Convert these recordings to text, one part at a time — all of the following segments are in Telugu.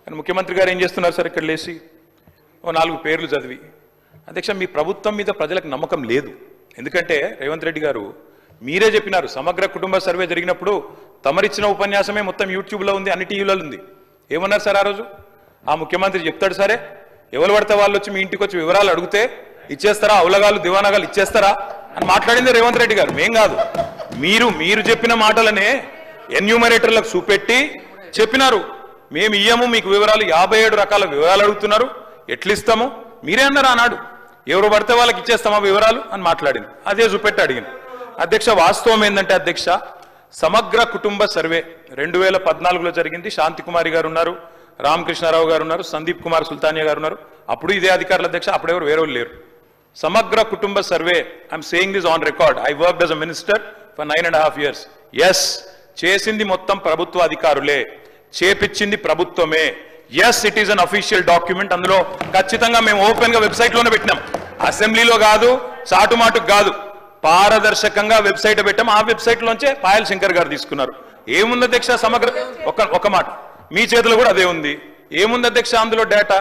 కానీ ముఖ్యమంత్రి గారు ఏం చేస్తున్నారు సార్ ఇక్కడ లేచి ఓ 4 పేర్లు చదివి అధ్యక్ష మీ ప్రభుత్వం మీద ప్రజలకు నమ్మకం లేదు. ఎందుకంటే రేవంత్ రెడ్డి గారు మీరే చెప్పినారు సమగ్ర కుటుంబ సర్వే జరిగినప్పుడు తమరిచ్చిన ఉపన్యాసమే మొత్తం యూట్యూబ్లో ఉంది, అన్ని టీవీలలో ఉంది. ఏమన్నారు సార్ ఆ రోజు? ఆ ముఖ్యమంత్రి చెప్తాడు సరే ఎవరు పడితే వాళ్ళు వచ్చి మీ ఇంటికి వచ్చి వివరాలు అడిగితే ఇచ్చేస్తారా, అవలగాలు దివానాగాలు ఇచ్చేస్తారా అని మాట్లాడింది రేవంత్ రెడ్డి గారు, మేం కాదు. మీరు చెప్పిన మాటలనే ఎన్యూమరేటర్లకు చూపెట్టి చెప్పినారు మేము ఇయ్యము మీకు వివరాలు, 57 రకాల వివరాలు అడుగుతున్నారు, ఎట్లిస్తాము మీరే అన్నారు ఆనాడు. ఎవరు పడితే వాళ్ళకి ఇచ్చేస్తామా వివరాలు అని మాట్లాడింది, అదే చూపెట్టి అడిగింది. అధ్యక్ష వాస్తవం ఏంటంటే అధ్యక్ష సమగ్ర కుటుంబ సర్వే 2014లో జరిగింది. శాంతికుమారి గారు ఉన్నారు, రామకృష్ణారావు గారు ఉన్నారు, సందీప్ కుమార్ సుల్తానియా గారు ఉన్నారు. అప్పుడు ఇదే అధికారుల అధ్యక్ష, అప్పుడెవరు వేరే లేరు. సమగ్ర కుటుంబ survey I'm saying this on record, I worked as a minister for 9.5 years. Yes చేసింది మొత్తం ప్రభుత్వ అధికారులే, చేపించింది ప్రభుత్వమే. Yes it is an official document. అందులో ఖచ్చితంగా మేము ఓపెన్ గా వెబ్సైట్ లోనే పెట్టినాం, అసెంబ్లీలో కాదు, చాటుమాటుకు కాదు, పారదర్శకంగా వెబ్సైట్ పెట్టాం. ఆ వెబ్సైట్ లోంచే పాయల్ శంకర్ గారు తీసుకున్నారు. ఏముంది అధ్యక్ష సమగ్ర ఒక మాట మీ చేతిలో కూడా అదే ఉంది. ఏముంది అధ్యక్ష అందులో డేటా?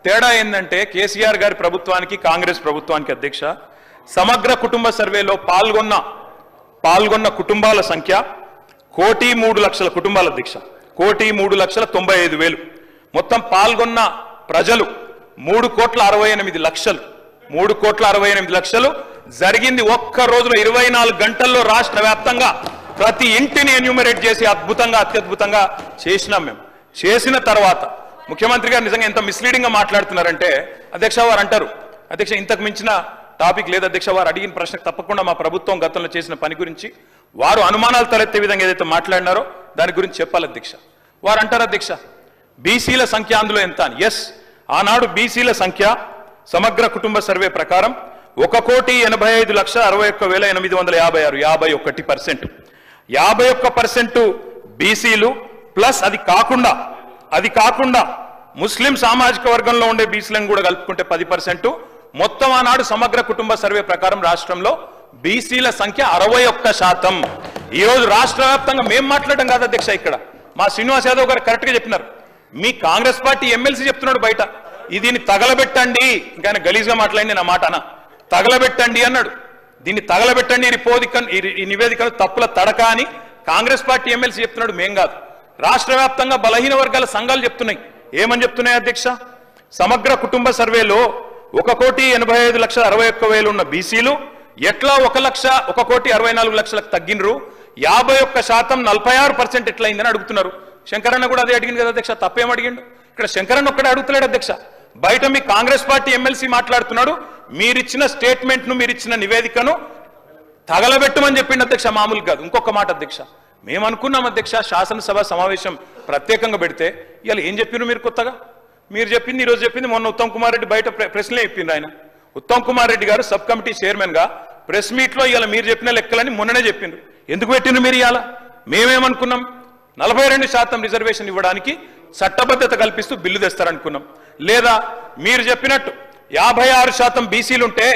తేడా ఏంటంటే కేసీఆర్ గారి ప్రభుత్వానికి కాంగ్రెస్ ప్రభుత్వానికి అధ్యక్ష సమగ్ర కుటుంబ సర్వేలో పాల్గొన్న కుటుంబాల సంఖ్య 1,03,00,000 కుటుంబాల అధ్యక్ష, 1,03,95,000. మొత్తం పాల్గొన్న ప్రజలు 3,68,00,000. 3,68,00,000 జరిగింది ఒక్క రోజులో 24 గంటల్లో రాష్ట్ర వ్యాప్తంగా ప్రతి ఇంటిని ఎన్యూమరేట్ చేసి అత్యద్భుతంగా చేసినాం. మేము చేసిన తర్వాత ముఖ్యమంత్రి గారు నిజంగా ఎంత మిస్లీడింగ్ గా మాట్లాడుతున్నారంటే అధ్యక్ష వారు అంటారు అధ్యక్ష ఇంతకు మించిన టాపిక్ లేదు అధ్యక్ష, వారు అడిగిన ప్రశ్నకు తప్పకుండా మా ప్రభుత్వం గతంలో చేసిన పని గురించి వారు అనుమానాలు తలెత్తే విధంగా ఏదైతే మాట్లాడినారో దాని గురించి చెప్పాలి అధ్యక్ష. వారు అంటారు అధ్యక్ష బీసీల సంఖ్య అందులో ఎంత అని. ఎస్ ఆనాడు బీసీల సంఖ్య సమగ్ర కుటుంబ సర్వే ప్రకారం 1,85,61,856, 51%. 51% బీసీలు ప్లస్ అది కాకుండా ముస్లిం సామాజిక వర్గంలో ఉండే బీసీలను కూడా కలుపుకుంటే 10%. మొత్తం ఆనాడు సమగ్ర కుటుంబ సర్వే ప్రకారం రాష్ట్రంలో బీసీల సంఖ్య 61%. ఈ రోజు రాష్ట్ర వ్యాప్తంగా మేము మాట్లాడడం కాదు అధ్యక్ష, ఇక్కడ మా శ్రీనివాస్ యాదవ్ గారు కరెక్ట్ గా చెప్పినారు. మీ కాంగ్రెస్ పార్టీ ఎమ్మెల్సీ చెప్తున్నాడు బయట దీన్ని తగలబెట్టండి, ఇంకా ఆయన గలీజ్గా మాట్లాడింది నా మాట అన్న, తగలబెట్టండి అన్నాడు. దీన్ని తగలబెట్టండి ఈ నివేదికను తప్పుల తడక అని కాంగ్రెస్ పార్టీ ఎమ్మెల్సీ చెప్తున్నాడు, మేం కాదు. రాష్ట్ర వ్యాప్తంగా బలహీన వర్గాల సంఘాలు చెప్తున్నాయి. ఏమని చెప్తున్నాయి అధ్యక్ష? సమగ్ర కుటుంబ సర్వేలో 1,85,61,000 ఉన్న బీసీలు ఎట్లా 1,64,00,000 తగ్గినరు, 51% 46% ఎట్లయిందని అడుగుతున్నారు. శంకరన్న కూడా అదే అడిగింది కదా అధ్యక్ష, తప్పేం అడిగిండు? ఇక్కడ శంకరన్న ఒక్కడే అడుగుతున్నాడు అధ్యక్ష. బయట మీ కాంగ్రెస్ పార్టీ ఎమ్మెల్సీ మాట్లాడుతున్నాడు, మీరిచ్చిన స్టేట్మెంట్ను మీరిచ్చిన నివేదికను తగలబెట్టమని చెప్పిండు అధ్యక్ష, మామూలు కాదు. ఇంకొక మాట అధ్యక్ష, మేము అనుకున్నాం అధ్యక్ష శాసనసభ సమావేశం ప్రత్యేకంగా పెడితే ఇవాళ ఏం చెప్పినారు మీరు కొత్తగా? మీరు చెప్పింది ఈరోజు చెప్పింది మొన్న ఉత్తమ్ కుమార్ రెడ్డి బయట ప్రెస్లే చెప్పిండు. ఆయన ఉత్తమ్ కుమార్ రెడ్డి గారు సబ్ కమిటీ చైర్మన్ గా ప్రెస్ మీట్ లో ఇవాళ మీరు చెప్పిన లెక్కలని మొన్ననే చెప్పిండ్రు. ఎందుకు పెట్టిండ్రు మీరు ఇవాళ? మేమేమనుకున్నాం 42% రిజర్వేషన్ ఇవ్వడానికి చట్టబద్ధత కల్పిస్తూ బిల్లు తెస్తారనుకున్నాం. లేదా మీరు చెప్పినట్టు 56% బీసీలుంటే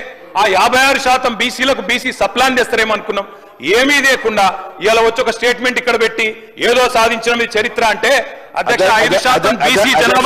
ఆ 56% బీసీలకు బీసీ సప్లాన్ చేస్తారేమో అనుకున్నాం. ఏమీ లేకుండా ఇలా వచ్చి ఒక స్టేట్మెంట్ ఇక్కడ పెట్టి ఏదో సాధించిన చరిత్ర అంటే అధ్యక్ష 5% బీసీ జనాభా